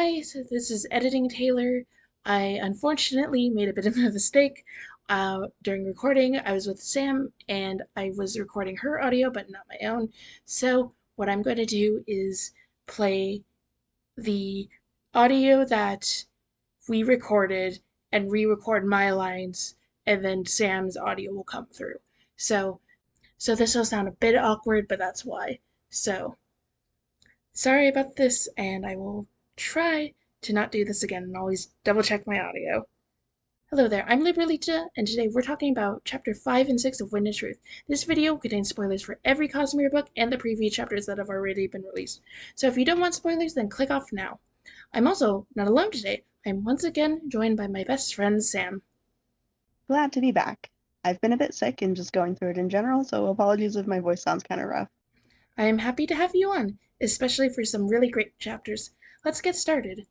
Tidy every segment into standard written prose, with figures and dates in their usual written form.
Hi, so this is Editing Taylor. I unfortunately made a bit of a mistake during recording. I was with Sam and I was recording her audio, but not my own. So, what I'm going to do is play the audio that we recorded and re record my lines, and then Sam's audio will come through. So, so this will sound a bit awkward, but that's why. So, sorry about this, and I will try to not do this again and always double check my audio. Hello there, I'm Liberlita, and today we're talking about Chapter 5 and 6 of Wind and Truth. This video contains spoilers for every cosmere book and the preview chapters that have already been released. So if you don't want spoilers, then click off now. I'm also not alone today. I'm once again joined by my best friend, Sam. Glad to be back. I've been a bit sick and just going through it in general, so apologies if my voice sounds kind of rough. I am happy to have you on, especially for some really great chapters. Let's get started.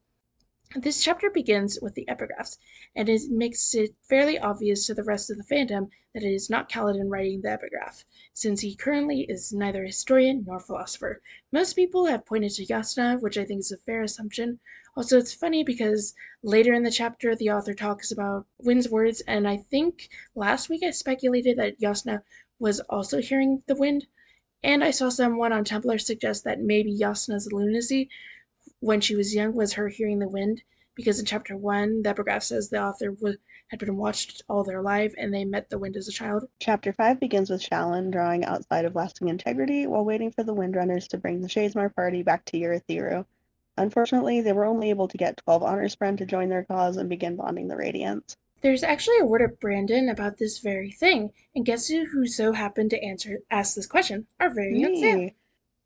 This chapter begins with the epigraphs, and it makes it fairly obvious to the rest of the fandom that it is not Kaladin writing the epigraph, since he currently is neither historian nor philosopher. Most people have pointed to Yasna, which I think is a fair assumption. Also, it's funny because later in the chapter, the author talks about Wind's words, and I think last week I speculated that Yasna was also hearing the wind, and I saw someone on Tumblr suggest that maybe Yasna's lunacy when she was young was her hearing the wind, because in chapter 1, the epigraph says the author had been watched all their life and they met the wind as a child. Chapter 5 begins with Shallan drawing outside of lasting integrity while waiting for the Windrunners to bring the Shadesmar party back to Urithiru. Unfortunately, they were only able to get 12 honor spren to join their cause and begin bonding the Radiants. There's actually a word of Brandon about this very thing, and guess who so happened to ask this question? Our very own Sam. Me!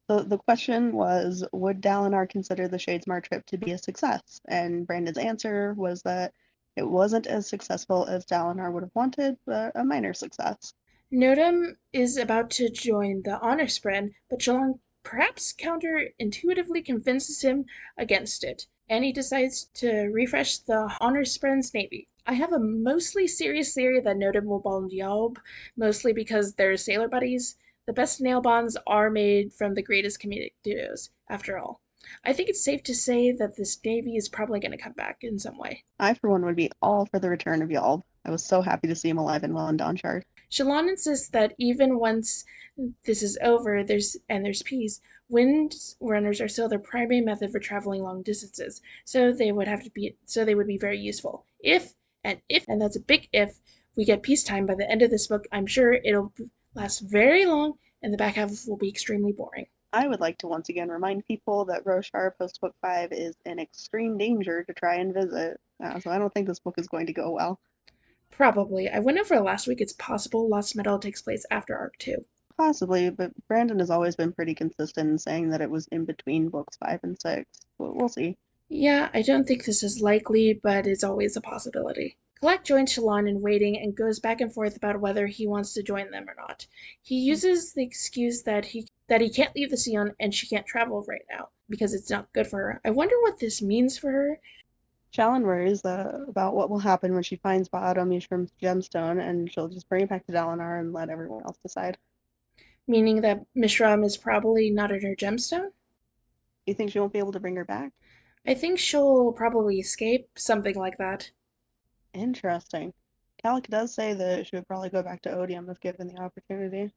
So the question was, would Dalinar consider the Shadesmar trip to be a success? And Brandon's answer was that it wasn't as successful as Dalinar would have wanted, but a minor success. Notum is about to join the honor spread, but Shalon perhaps counterintuitively convinces him against it, and he decides to refresh the honor spread's navy. I have a mostly serious theory that Notum will bond Yalb, mostly because they're sailor buddies. The best nail bonds are made from the greatest comedic duos, after all. I think it's safe to say that this navy is probably going to come back in some way. I, for one, would be all for the return of Yalb. I was so happy to see him alive and well in Dawnshard. Shalon insists that even once this is over, there's peace, wind runners are still their primary method for traveling long distances, so they would be very useful. If and that's a big if, we get peacetime by the end of this book, I'm sure it'll last very long and the back half will be extremely boring. I would like to once again remind people that Roshar post Book 5 is in extreme danger to try and visit, so I don't think this book is going to go well. Probably. I went over last week, it's possible Lost Metal takes place after Arc 2. Possibly, but Brandon has always been pretty consistent in saying that it was in between books 5 and 6. We'll see. Yeah, I don't think this is likely, but it's always a possibility. KoWaT joins Shalon in waiting and goes back and forth about whether he wants to join them or not. He uses the excuse that he can't leave the Sion and she can't travel right now because it's not good for her. I wonder what this means for her. Shallan worries about what will happen when she finds Ba'ado Mishram's gemstone, and she'll just bring it back to Dalinar and let everyone else decide. Meaning that Mishram is probably not in her gemstone? You think she won't be able to bring her back? I think she'll probably escape, something like that. Interesting. Calic does say that she would probably go back to Odium if given the opportunity.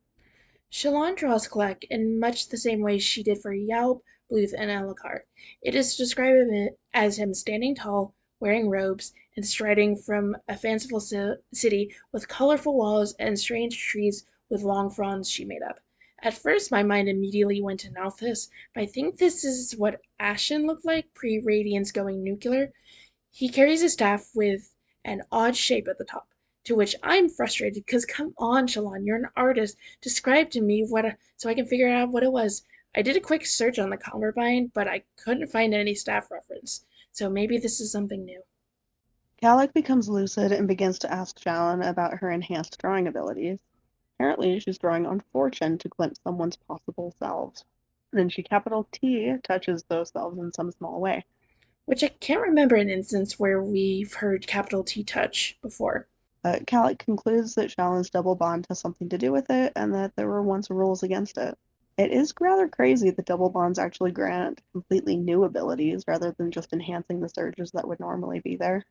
Shalon draws Kleck in much the same way she did for Yalb, Bluth, and Elhokar. It is described as him standing tall, wearing robes, and striding from a fanciful city with colorful walls and strange trees with long fronds she made up. At first, my mind immediately went to Nalthis, but I think this is what Ashen looked like pre-Radiance going nuclear. He carries a staff with an odd shape at the top, to which I'm frustrated because come on, Shalon, you're an artist. Describe to me so I can figure out what it was. I did a quick search on the Cumberbund, but I couldn't find any staff reference. So maybe this is something new. Calic becomes lucid and begins to ask Shallan about her enhanced drawing abilities. Apparently, she's drawing on fortune to glimpse someone's possible selves. Then she capital T touches those selves in some small way. Which I can't remember an instance where we've heard capital T touch before. Calic concludes that Shallan's double bond has something to do with it, and that there were once rules against it. It is rather crazy that double bonds actually grant completely new abilities rather than just enhancing the surges that would normally be there.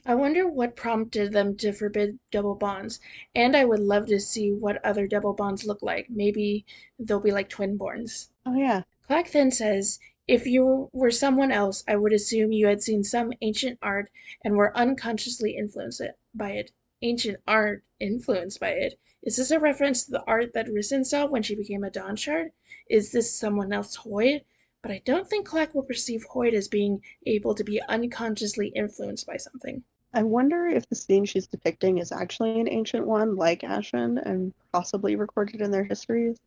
I wonder what prompted them to forbid double bonds, and I would love to see what other double bonds look like. Maybe they'll be like twinborns. Oh yeah, Clark then says, if you were someone else, I would assume you had seen some ancient art and were unconsciously influenced by it. Ancient art influenced by it? Is this a reference to the art that Risen saw when she became a Dawn Shard? Is this someone else Hoyd? But I don't think Clark will perceive Hoyd as being able to be unconsciously influenced by something. I wonder if the scene she's depicting is actually an ancient one, like Ashen, and possibly recorded in their histories.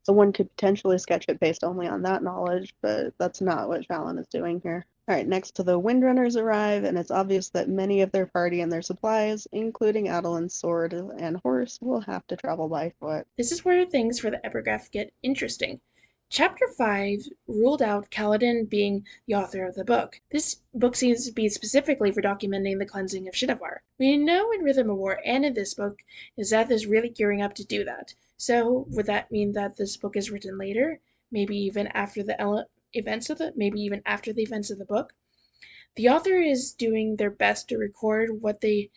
Someone could potentially sketch it based only on that knowledge, but that's not what Fallon is doing here. All right, next to the Windrunners arrive, and it's obvious that many of their party and their supplies, including Adeline's sword and horse, will have to travel by foot. This is where things for the epigraph get interesting. Chapter 5 ruled out Kaladin being the author of the book. This book seems to be specifically for documenting the cleansing of Shinovar. We know in Rhythm of War and in this book, Zeth is really gearing up to do that. So, would that mean that this book is written later? Maybe even after the events of the book? The author is doing their best to record what they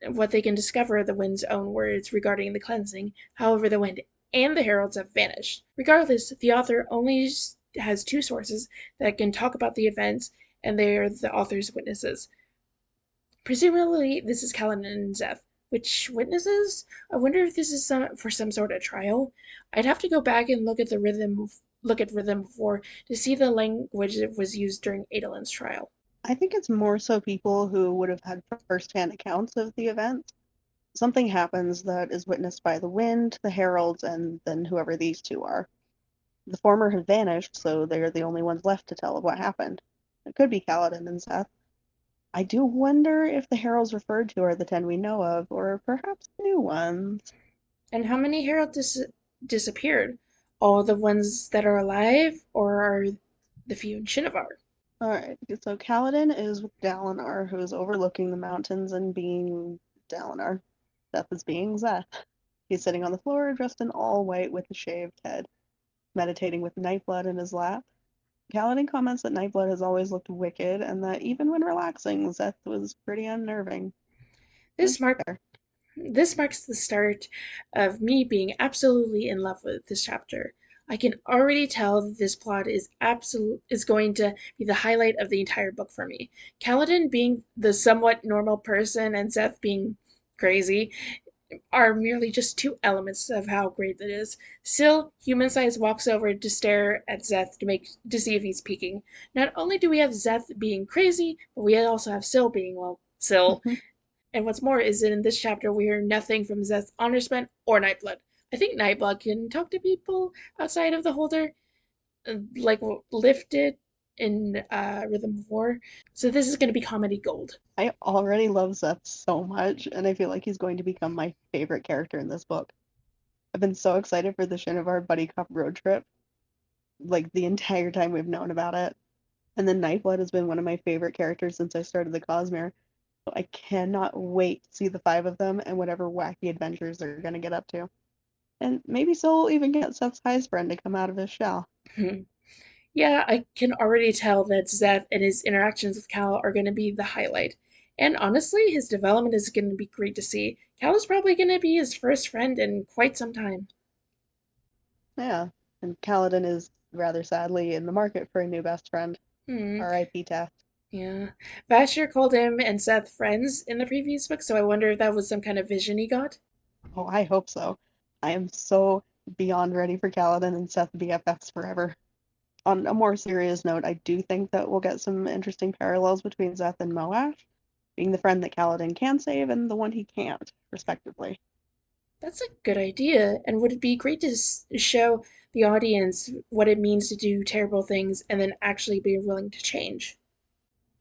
can discover of the wind's own words regarding the cleansing. However, the wind and the heralds have vanished. Regardless, the author only has two sources that can talk about the events, and they are the author's witnesses. Presumably, this is Kaladin and Zeth. Which witnesses? I wonder if this is for some sort of trial. I'd have to go back and look at rhythm before to see the language that was used during Adolin's trial. I think it's more so people who would have had first-hand accounts of the event. Something happens that is witnessed by the wind, the heralds, and then whoever these two are. The former have vanished, so they're the only ones left to tell of what happened. It could be Kaladin and Seth. I do wonder if the heralds referred to are the 10 we know of, or perhaps new ones. And how many heralds disappeared? All the ones that are alive, or are the few in Shinovar? Alright, so Kaladin is with Dalinar, who is overlooking the mountains and being Dalinar. Seth is being Zeth. He's sitting on the floor, dressed in all white with a shaved head, meditating with Nightblood in his lap. Kaladin comments that Nightblood has always looked wicked, and that even when relaxing, Zeth was pretty unnerving. This It's mark fair. this marks the start of me being absolutely in love with this chapter. I can already tell that this plot is going to be the highlight of the entire book for me. Kaladin being the somewhat normal person and Seth being crazy are merely just two elements of how great it is. Syl, human size, walks over to stare at Zeth to see if he's peeking. Not only do we have Zeth being crazy, but we also have Syl being, well, Syl. And what's more is that in this chapter we hear nothing from Zeth's Honorspent or Nightblood. I think Nightblood can talk to people outside of the holder, like lifted in Rhythm of War. So this is going to be comedy gold. I already love Seth so much, and I feel like he's going to become my favorite character in this book. I've been so excited for the Shinovar Buddy Cop road trip, like the entire time we've known about it. And then Nightblood has been one of my favorite characters since I started the cosmere. So I cannot wait to see the five of them and whatever wacky adventures they're going to get up to. And maybe Soul will even get Seth's highest friend to come out of his shell. Yeah, I can already tell that Zeth and his interactions with Cal are going to be the highlight. And honestly, his development is going to be great to see. Cal is probably going to be his first friend in quite some time. Yeah. And Kaladin is rather sadly in the market for a new best friend. Hmm. R.I.P. Taft. Yeah. Vasher called him and Seth friends in the previous book, so I wonder if that was some kind of vision he got. Oh, I hope so. I am so beyond ready for Kaladin and Seth BFFs forever. On a more serious note, I do think that we'll get some interesting parallels between Zeth and Moash, being the friend that Kaladin can save and the one he can't, respectively. That's a good idea, and would it be great to show the audience what it means to do terrible things and then actually be willing to change?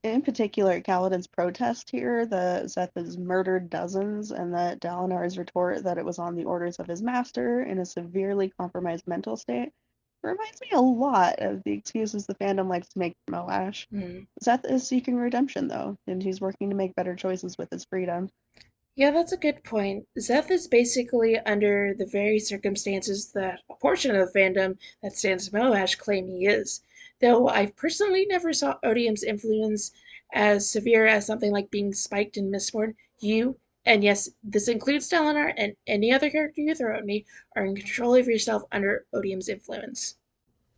In particular, Kaladin's protest here that Zeth has murdered dozens, and that Dalinar's retort that it was on the orders of his master in a severely compromised mental state reminds me a lot of the excuses the fandom likes to make for Moash. Hmm. Zeth is seeking redemption, though, and he's working to make better choices with his freedom. Yeah, that's a good point. Zeth is basically under the very circumstances that a portion of the fandom that stands Moash claim he is. Though I personally never saw Odium's influence as severe as something like being spiked in Mistborn. You, and yes, this includes Dalinar and any other character you throw at me, are in control of yourself under Odium's influence.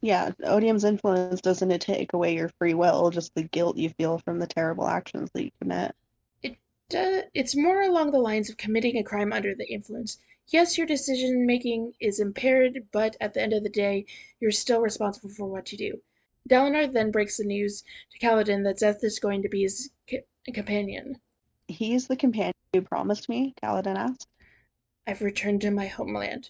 Yeah, odium's influence doesn't it take away your free will, just the guilt you feel from the terrible actions that you commit. It it's more along the lines of committing a crime under the influence. Yes, your decision making is impaired, but at the end of the day, you're still responsible for what you do. Dalinar then breaks the news to Kaladin that Zeth is going to be his companion. He's the companion you promised me, Kaladin asked. I've returned to my homeland,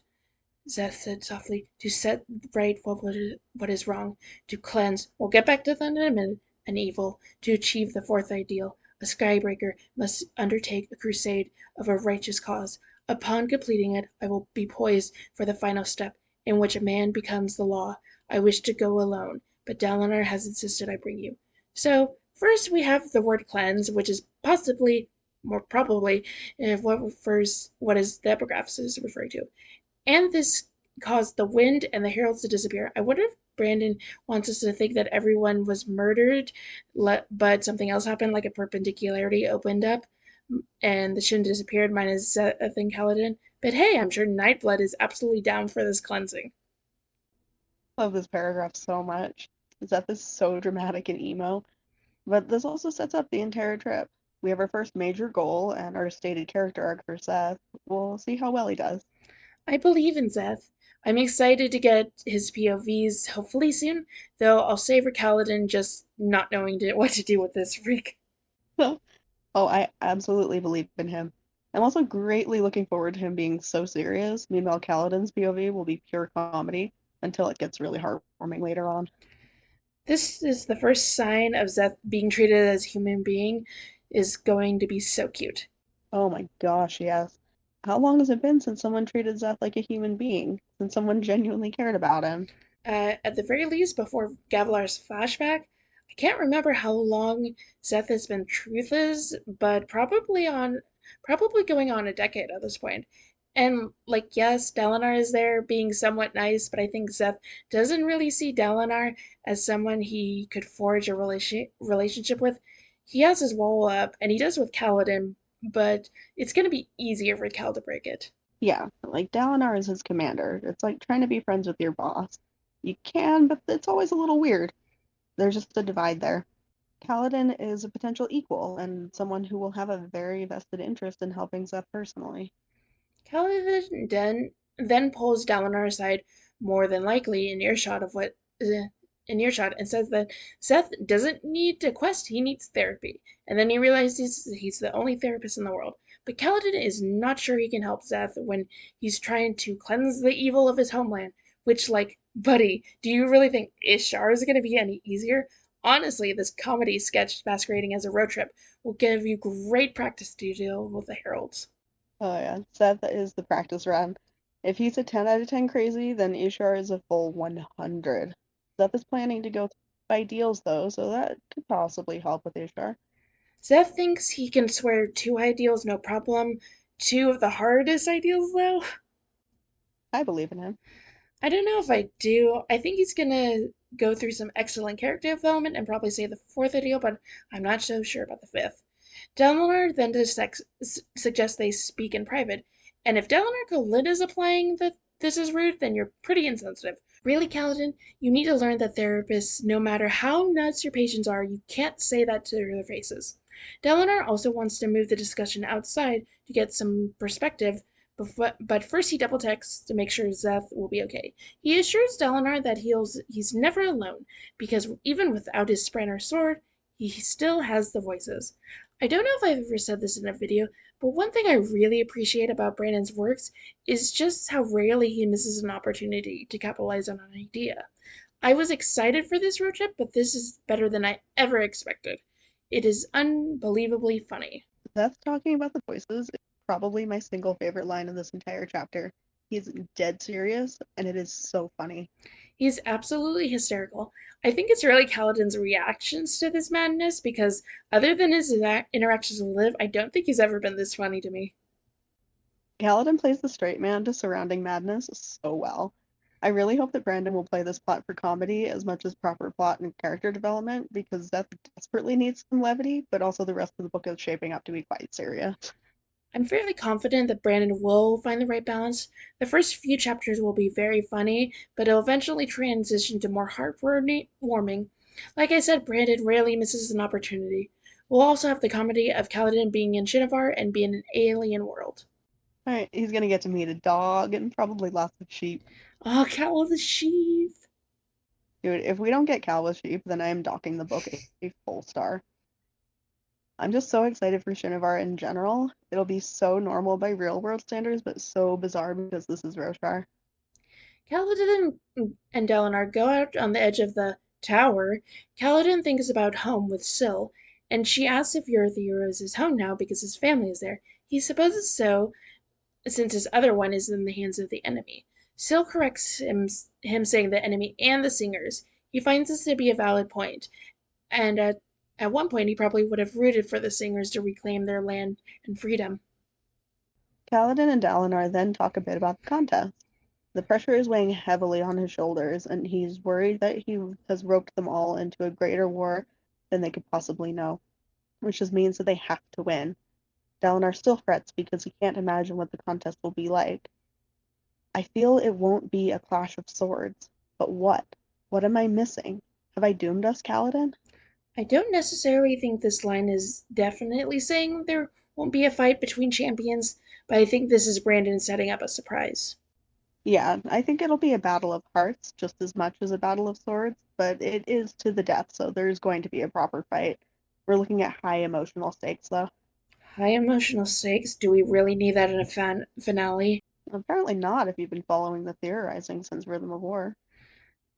Zeth said softly, to set right what is wrong, to cleanse, we'll get back to that in a minute, an evil, to achieve the fourth ideal. A skybreaker must undertake a crusade of a righteous cause. Upon completing it, I will be poised for the final step, in which a man becomes the law. I wish to go alone, but Dalinar has insisted I bring you. So, first we have the word cleanse, which is possibly, more probably, what is the epigraphs is referring to. And this caused the wind and the heralds to disappear. I wonder if Brandon wants us to think that everyone was murdered, but something else happened, like a perpendicularity opened up, and the Shin disappeared, minus Seth and Kaladin. But hey, I'm sure Nightblood is absolutely down for this cleansing. Love this paragraph so much. Zeth is so dramatic and emo, but this also sets up the entire trip. We have our first major goal and our stated character arc for Seth. We'll see how well he does. I believe in Seth. I'm excited to get his POVs hopefully soon, though I'll savor Kaladin just not knowing what to do with this freak. Oh, I absolutely believe in him. I'm also greatly looking forward to him being so serious. Meanwhile, Kaladin's POV will be pure comedy until it gets really heartwarming later on. This is the first sign of Zeth being treated as a human being is going to be so cute. Oh my gosh, yes. How long has it been since someone treated Zeth like a human being? Since someone genuinely cared about him? At the very least, before Gavilar's flashback, I can't remember how long Zeth has been truthless, but probably going on a decade at this point. And like, yes, Dalinar is there being somewhat nice, but I think Zeth doesn't really see Dalinar as someone he could forge a relationship with. He has his wall up, and he does with Kaladin, but it's going to be easier for Cal to break it. Yeah, like Dalinar is his commander. It's like trying to be friends with your boss. You can, but it's always a little weird. There's just a divide there. Kaladin is a potential equal and someone who will have a very vested interest in helping Zeth personally. Television then pulls Dalinar aside, more than likely in earshot, and says that Seth doesn't need to quest, he needs therapy. And then he realizes he's the only therapist in the world. But Kaladin is not sure he can help Seth when he's trying to cleanse the evil of his homeland, which, like, buddy, do you really think Ishar is going to be any easier? Honestly, this comedy sketch masquerading as a road trip will give you great practice to deal with the heralds. Oh yeah, Seth is the practice run. If he's a 10 out of 10 crazy, then Ishar is a full 100. Seth is planning to go by deals though, so that could possibly help with Ishar. Seth thinks he can swear two ideals no problem. Two of the hardest ideals, though? I believe in him. I don't know if I do. I think he's gonna go through some excellent character development and probably say the fourth ideal, but I'm not so sure about the fifth. Delanar then suggests they speak in private, and if Delanar Khalid is applying that this is rude, then you're pretty insensitive. Really, Kaladin, you need to learn that therapists, no matter how nuts your patients are, you can't say that to their faces. Delanar also wants to move the discussion outside to get some perspective, but first he double checks to make sure Zeth will be okay. He assures Dalinar that he's never alone, because even without his Spranner sword, he still has the voices. I don't know if I've ever said this in a video, but one thing I really appreciate about Brandon's works is just how rarely he misses an opportunity to capitalize on an idea. I was excited for this road trip, but this is better than I ever expected. It is unbelievably funny. Seth talking about the voices is probably my single favorite line in this entire chapter. He's dead serious, and it is so funny. He's absolutely hysterical. I think it's really Kaladin's reactions to this madness because, other than his interactions with Liv, I don't think he's ever been this funny to me. Kaladin plays the straight man to surrounding madness so well. I really hope that Brandon will play this plot for comedy as much as proper plot and character development because that desperately needs some levity, but also the rest of the book is shaping up to be quite serious. I'm fairly confident that Brandon will find the right balance. The first few chapters will be very funny, but it'll eventually transition to more heartwarming. Like I said, Brandon rarely misses an opportunity. We'll also have the comedy of Kaladin being in Shinovar and being in an alien world. All right, he's gonna get to meet a dog and probably lots of sheep. Oh, Cal the Sheep! Dude, if we don't get Cal with sheep, then I am docking the book a full star. I'm just so excited for Shinovar in general. It'll be so normal by real world standards, but so bizarre because this is Roshar. Kaladin and Dalinar go out on the edge of the tower. Kaladin thinks about home with Syl, and she asks if Yurthir is his home now because his family is there. He supposes so, since his other one is in the hands of the enemy. Syl corrects him saying the enemy and the singers. He finds this to be a valid point, and at one point he probably would have rooted for the singers to reclaim their land and freedom. Kaladin and Dalinar then talk a bit about the contest. The pressure is weighing heavily on his shoulders, and he's worried that he has roped them all into a greater war than they could possibly know, which just means that they have to win. Dalinar still frets because he can't imagine what the contest will be like. I feel it won't be a clash of swords. But what? What am I missing? Have I doomed us, Kaladin? I don't necessarily think this line is definitely saying there won't be a fight between champions, but I think this is Brandon setting up a surprise. Yeah, I think it'll be a battle of hearts just as much as a battle of swords, but it is to the death, so there's going to be a proper fight. We're looking at high emotional stakes, though. High emotional stakes? Do we really need that in a finale? Apparently not if you've been following the theorizing since Rhythm of War.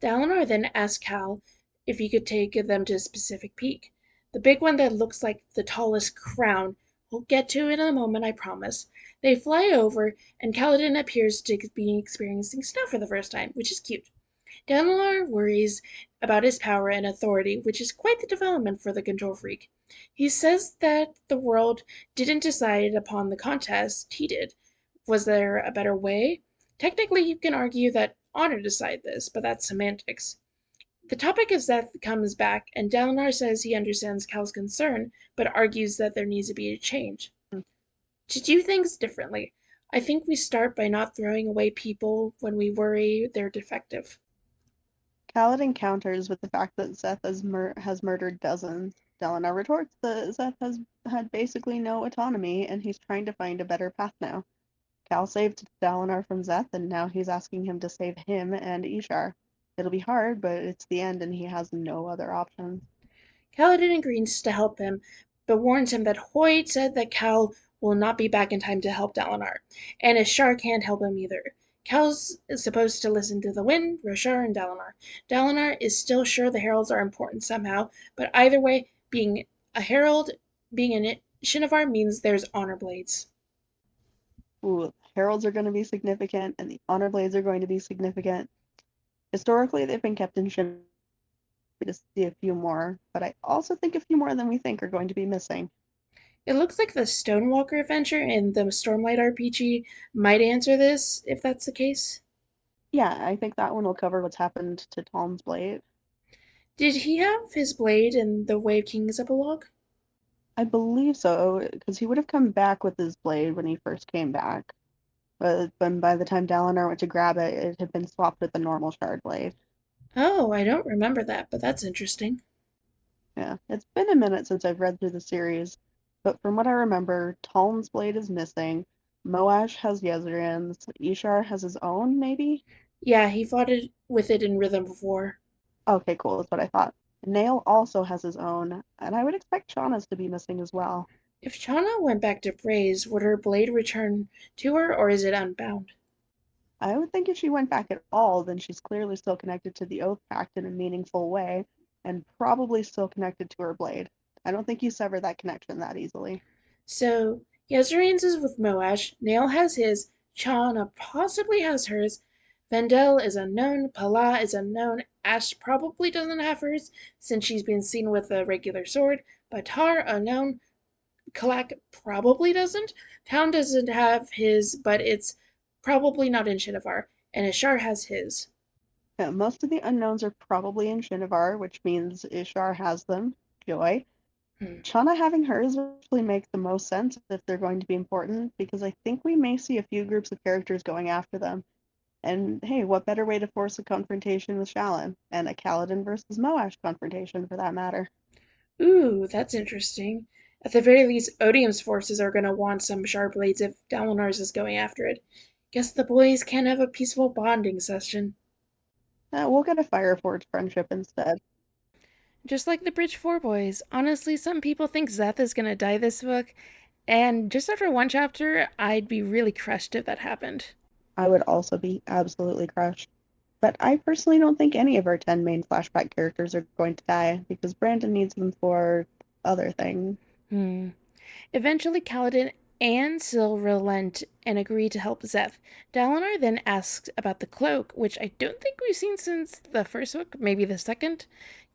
Dalinar then asks Cal if he could take them to a specific peak. The big one that looks like the tallest crown. We'll get to it in a moment, I promise. They fly over, and Kaladin appears to be experiencing snow for the first time, which is cute. Dalinar worries about his power and authority, which is quite the development for the control freak. He says that the world didn't decide upon the contest, he did. Was there a better way? Technically, you can argue that honor decided this, but that's semantics. The topic of Seth comes back, and Dalinar says he understands Cal's concern, but argues that there needs to be a change. To do things differently, I think we start by not throwing away people when we worry they're defective. Kaladin counters with the fact that Seth has murdered dozens. Dalinar retorts that Seth has had basically no autonomy, and he's trying to find a better path now. Cal saved Dalinar from Zeth, and now he's asking him to save him and Ishar. It'll be hard, but it's the end, and he has no other options. Kaladin agrees to help him, but warns him that Hoyt said that Cal will not be back in time to help Dalinar, and Ishar can't help him either. Cal's supposed to listen to the wind, Roshar, and Dalinar. Dalinar is still sure the heralds are important somehow, but either way, being a herald, being in Shinovar means there's honor blades. Ooh, heralds are going to be significant, and the honor blades are going to be significant. Historically, they've been kept in Shin to see a few more, but I also think a few more than we think are going to be missing. It looks like the Stonewalker adventure in the Stormlight RPG might answer this, if that's the case. Yeah, I think that one will cover what's happened to Tom's blade. Did he have his blade in the Wave King's epilogue? I believe so, because he would have come back with his blade when he first came back. But by the time Dalinar went to grab it, it had been swapped with the normal shard blade. Oh, I don't remember that, but that's interesting. Yeah, it's been a minute since I've read through the series, but from what I remember, Talon's blade is missing. Moash has Yezrian's. Ishar has his own, maybe? Yeah, he fought it with it in Rhythm of War. Okay, cool, that's what I thought. Nail also has his own, and I would expect Shauna's to be missing as well. If Chana went back to Braze, would her blade return to her, or is it unbound? I would think if she went back at all, then she's clearly still connected to the Oath Pact in a meaningful way, and probably still connected to her blade. I don't think you sever that connection that easily. So, Yezrean's is with Moash, Nail has his, Chana possibly has hers, Vendel is unknown, Pala is unknown, Ash probably doesn't have hers since she's been seen with a regular sword, Batar unknown, KoWaT probably doesn't. Town doesn't have his, but it's probably not in Shinovar, and Ishar has his. Yeah, most of the unknowns are probably in Shinovar, which means Ishar has them. Joy. Hmm. Chana having hers actually makes the most sense if they're going to be important, because I think we may see a few groups of characters going after them. And hey, what better way to force a confrontation with Shallan? And a Kaladin versus Moash confrontation, for that matter. Ooh, that's interesting. At the very least, Odium's forces are going to want some sharp blades if Dalinar's is going after it. Guess the boys can have a peaceful bonding session. We'll get a Fireforge friendship instead. Just like the Bridge 4 boys, honestly, some people think Zeth is going to die this book, and just after one chapter, I'd be really crushed if that happened. I would also be absolutely crushed. But I personally don't think any of our 10 main flashback characters are going to die, because Brandon needs them for other things. Hmm. Eventually, Kaladin and Syl relent and agree to help Zeth. Dalinar then asks about the cloak, which I don't think we've seen since the first book, maybe the second.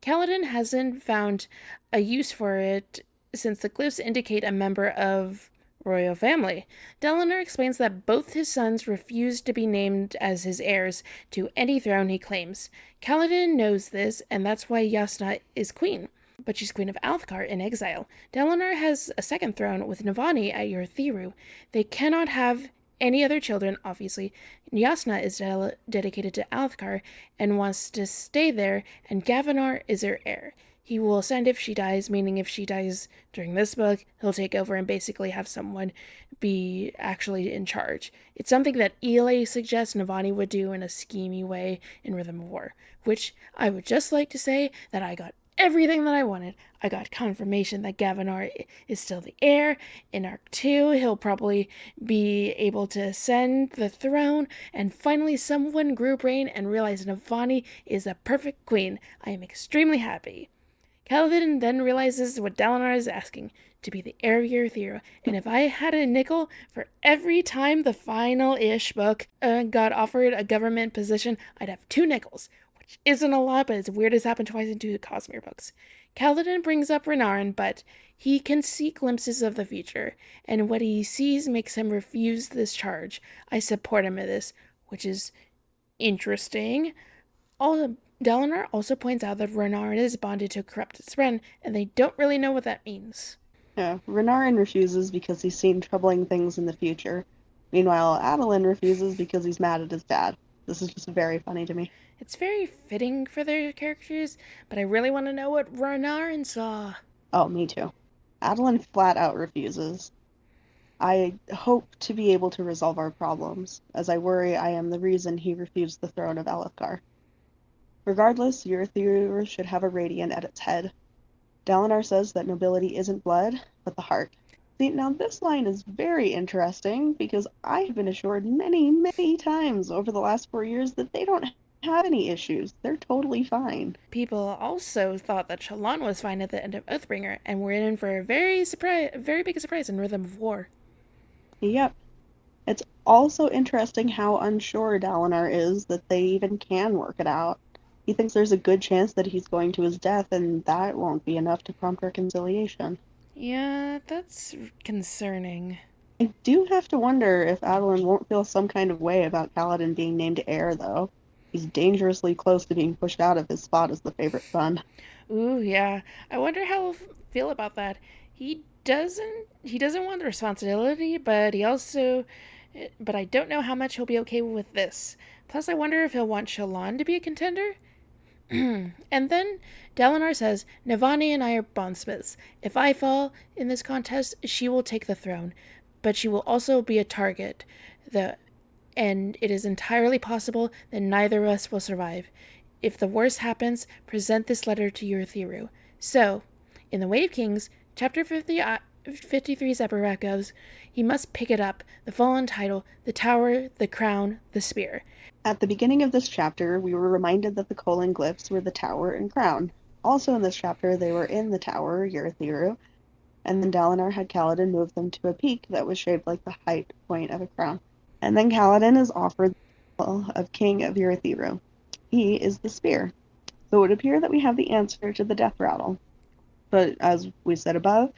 Kaladin hasn't found a use for it since the glyphs indicate a member of royal family. Dalinar explains that both his sons refused to be named as his heirs to any throne he claims. Kaladin knows this, and that's why Yasna is queen, but she's queen of Althkar in exile. Dalinar has a second throne with Navani at Yurthiru. They cannot have any other children, obviously. Yasna is dedicated to Althkar and wants to stay there, and Gavinar is her heir. He will ascend if she dies, meaning if she dies during this book, he'll take over and basically have someone be actually in charge. It's something that Ele suggests Navani would do in a schemy way in Rhythm of War, which I would just like to say that I got everything that I wanted. I got confirmation that Gavinar is still the heir. In Arc 2, he'll probably be able to ascend the throne, and finally someone grew brain and realized Navani is a perfect queen. I am extremely happy. Kaladin then realizes what Dalinar is asking, to be the heir of Yurthira, and if I had a nickel for every time the final-ish book got offered a government position, I'd have 2 nickels, which isn't a lot, but it's weird it's happened twice in 2 Cosmere books. Kaladin brings up Renarin, but he can see glimpses of the future, and what he sees makes him refuse this charge. I support him in this, which is interesting. Also, Dalinar also points out that Renarin is bonded to a corrupted Spren, and they don't really know what that means. Yeah, Renarin refuses because he's seen troubling things in the future. Meanwhile, Adeline refuses because he's mad at his dad. This is just very funny to me. It's very fitting for their characters, but I really want to know what Renarin saw. Oh, me too. Adeline flat out refuses. I hope to be able to resolve our problems, as I worry I am the reason he refused the throne of Alethkar. Regardless, Yurthir should have a radiant at its head. Dalinar says that nobility isn't blood, but the heart. See, now this line is very interesting because I have been assured many, many times over the last 4 years that they don't have any issues. They're totally fine. People also thought that Shallan was fine at the end of Oathbringer, and we're in for a very big surprise in Rhythm of War. Yep. It's also interesting how unsure Dalinar is that they even can work it out. He thinks there's a good chance that he's going to his death, and that won't be enough to prompt reconciliation. Yeah, that's concerning. I do have to wonder if Adeline won't feel some kind of way about Kaladin being named heir, though. He's dangerously close to being pushed out of his spot as the favorite son. Ooh, yeah. I wonder how he'll feel about that. He doesn't want the responsibility, but I don't know how much he'll be okay with this. Plus I wonder if he'll want Shallan to be a contender. And then Dalinar says, Navani and I are bondsmiths. If I fall in this contest, she will take the throne, but she will also be a target. The and it is entirely possible that neither of us will survive. If the worst happens, present this letter to Yurthiru. So, in the Way of Kings, chapter 53 Epigraph goes, he must pick it up, the fallen title, the tower, the crown, the spear. At the beginning of this chapter, we were reminded that the colon glyphs were the tower and crown. Also in this chapter, they were in the tower, Yurthiru, and then Dalinar had Kaladin move them to a peak that was shaped like the height point of a crown. And then Kaladin is offered the title of King of Yurthiru. He is the spear. So it would appear that we have the answer to the death rattle. But as we said above,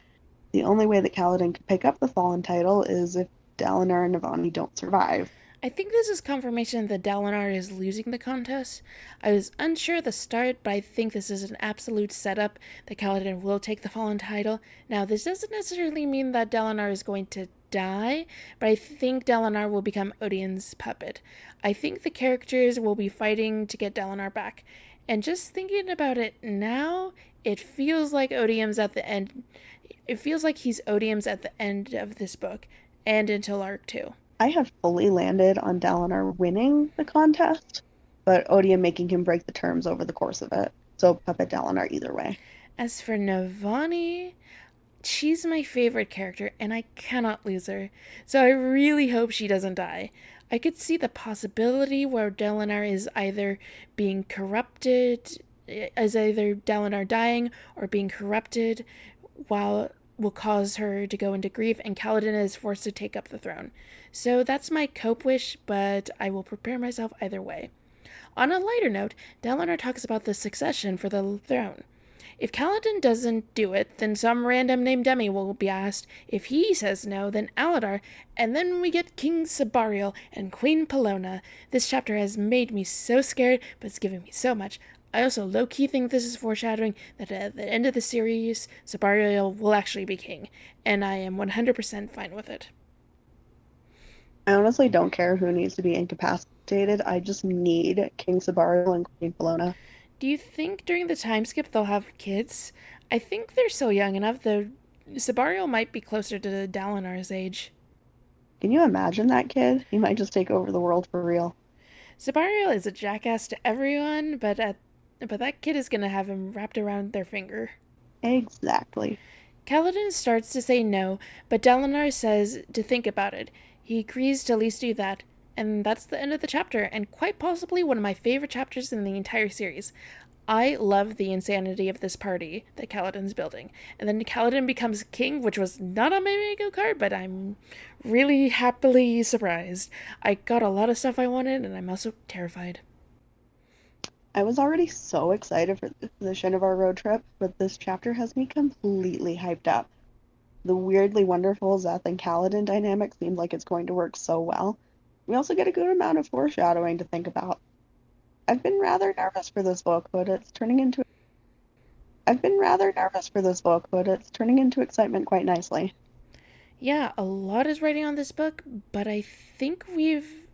The only way that Kaladin could pick up the fallen title is if Dalinar and Navani don't survive. I think this is confirmation that Dalinar is losing the contest. I was unsure at the start, but I think this is an absolute setup that Kaladin will take the fallen title. Now, this doesn't necessarily mean that Dalinar is going to die, but I think Dalinar will become Odin's puppet. I think the characters will be fighting to get Dalinar back. And just thinking about it now, it feels like Odium's at the end. It feels like he's Odium's at the end of this book and until arc 2. I have fully landed on Dalinar winning the contest, but Odium making him break the terms over the course of it. So Puppet Dalinar either way. As for Navani, she's my favorite character and I cannot lose her. So I really hope she doesn't die. I could see the possibility where Dalinar is either being corrupted, as either Dalinar dying or being corrupted, while will cause her to go into grief and Kaladin is forced to take up the throne. So that's my cope wish, but I will prepare myself either way. On a lighter note, Dalinar talks about the succession for the throne. If Kaladin doesn't do it, then some random named Demi will be asked. If he says no, then Aladar, and then we get King Sabariel and Queen Pelona. This chapter has made me so scared, but it's giving me so much. I also low-key think this is foreshadowing that at the end of the series, Sabariel will actually be king, and I am 100% fine with it. I honestly don't care who needs to be incapacitated. I just need King Sabariel and Queen Pelona. Do you think during the time skip they'll have kids? I think they're still young enough, though Sabariel might be closer to Dalinar's age. Can you imagine that kid? He might just take over the world for real. Sabariel is a jackass to everyone, but that kid is gonna have him wrapped around their finger. Exactly. Kaladin starts to say no, but Dalinar says to think about it. He agrees to at least do that, and that's the end of the chapter, and quite possibly one of my favorite chapters in the entire series. I love the insanity of this party that Kaladin's building. And then Kaladin becomes king, which was not on my Mako card, but I'm really happily surprised. I got a lot of stuff I wanted, and I'm also terrified. I was already so excited for the Shinovar road trip, but this chapter has me completely hyped up. The weirdly wonderful Zeth and Kaladin dynamic seems like it's going to work so well. We also get a good amount of foreshadowing to think about. I've been rather nervous for this book, but it's turning into excitement quite nicely. Yeah, a lot is writing on this book, but I think we've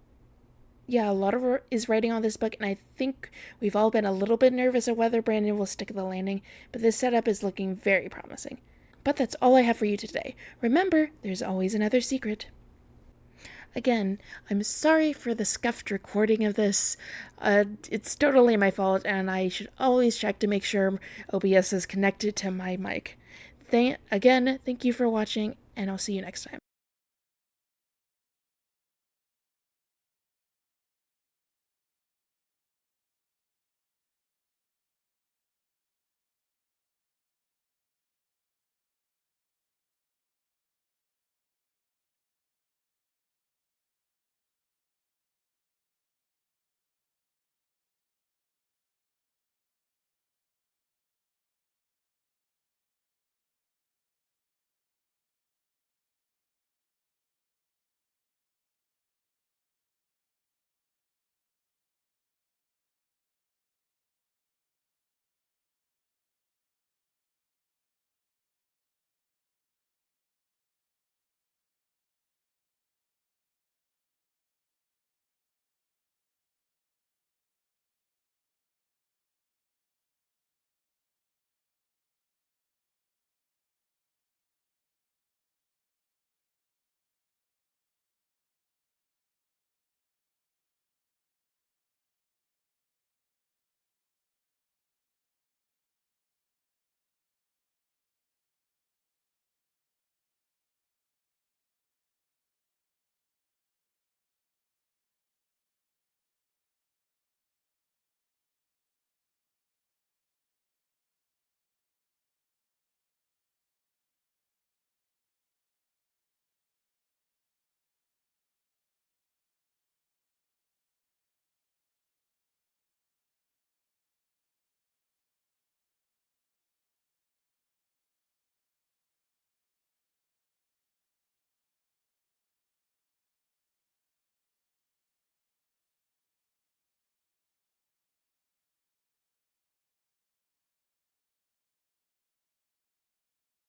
yeah, a lot of is writing on this book, and I think we've all been a little bit nervous of whether Brandon will stick the landing, but this setup is looking very promising. But that's all I have for you today. Remember, there's always another secret. Again, I'm sorry for the scuffed recording of this. It's totally my fault, and I should always check to make sure OBS is connected to my mic. Thank you for watching, and I'll see you next time.